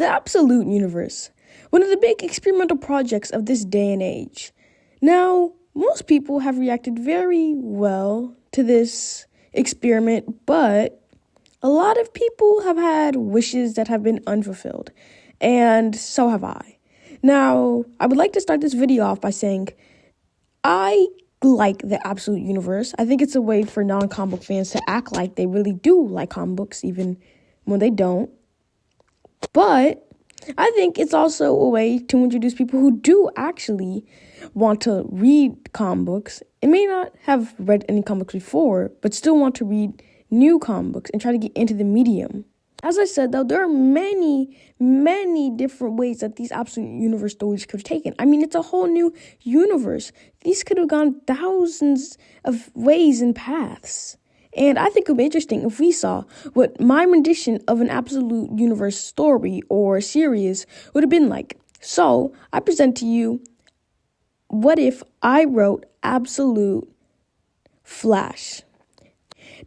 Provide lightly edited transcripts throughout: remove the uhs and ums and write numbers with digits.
The Absolute Universe, one of the big experimental projects of this day and age. Now, most people have reacted very well to this experiment, but a lot of people have had wishes that have been unfulfilled, and so have I. Now, I would like to start this video off by saying I like the Absolute Universe. I think it's a way for non-comic book fans to act like they really do like comic books, even when they don't. But I think it's also a way to introduce people who do actually want to read comic books and may not have read any comic books before, but still want to read new comic books and try to get into the medium. As I said, though, there are many, many different ways that these Absolute Universe stories could have taken. I mean, it's a whole new universe. These could have gone thousands of ways and paths. And I think it would be interesting if we saw what my rendition of an Absolute Universe story or series would have been like. So, I present to you, what if I wrote Absolute Flash?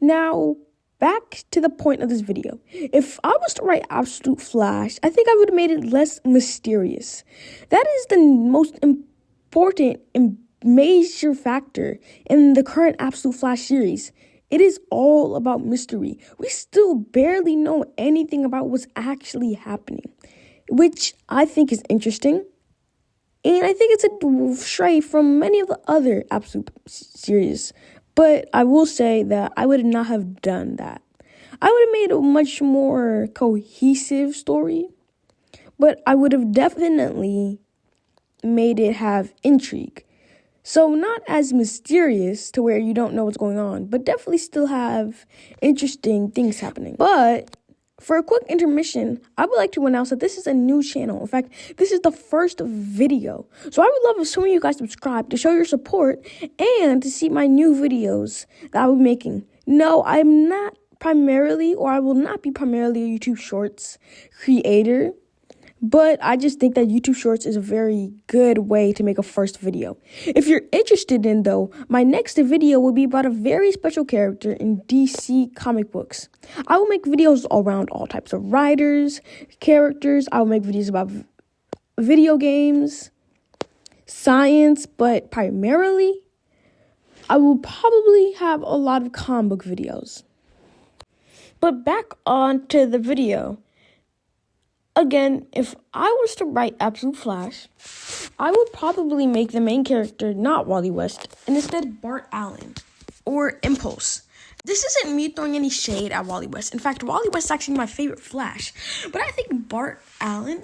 Now, back to the point of this video. If I was to write Absolute Flash, I think I would have made it less mysterious. That is the most important and major factor in the current Absolute Flash series. It is all about mystery. We still barely know anything about what's actually happening, which I think is interesting. And I think it's a stray from many of the other Absolute series. But I will say that I would not have done that. I would have made a much more cohesive story, but I would have definitely made it have intrigue. So not as mysterious to where you don't know what's going on, but definitely still have interesting things happening. But for a quick intermission, I would like to announce that this is a new channel. In fact, this is the first video. So I would love if some of you guys subscribe to show your support and to see my new videos that I will be making. No, I'm not primarily, or I will not be primarily a YouTube Shorts creator. But I just think that YouTube Shorts is a very good way to make a first video. If you're interested in, though, my next video will be about a very special character in DC comic books. I will make videos around all types of writers, characters. I will make videos about video games, science, but primarily, I will probably have a lot of comic book videos. But back on to the video. Again, if I was to write Absolute Flash, I would probably make the main character not Wally West, and instead Bart Allen, or Impulse. This isn't me throwing any shade at Wally West. In fact, Wally West is actually my favorite Flash. But I think Bart Allen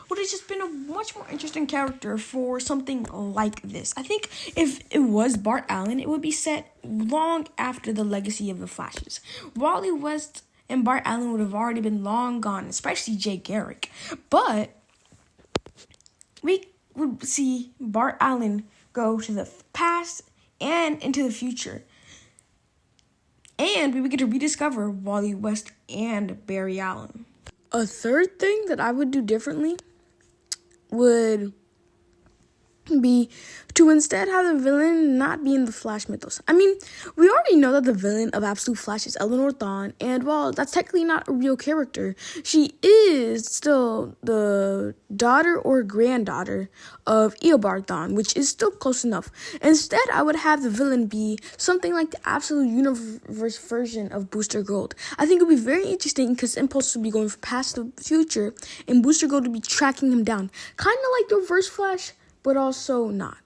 would have just been a much more interesting character for something like this. I think if it was Bart Allen, it would be set long after the legacy of the Flashes. Wally West and Bart Allen would have already been long gone, especially Jay Garrick. But we would see Bart Allen go to the past and into the future. And we would get to rediscover Wally West and Barry Allen. A third thing that I would do differently would be to instead have the villain not be in the Flash mythos. I mean, we already know that the villain of Absolute Flash is Eleanor Thawne, and while that's technically not a real character, she is still the daughter or granddaughter of Eobard Thawne, which is still close enough. Instead, I would have the villain be something like the Absolute Universe version of Booster Gold. I think it would be very interesting because Impulse would be going from past to future, and Booster Gold would be tracking him down. Kind of like the Reverse Flash, but also not.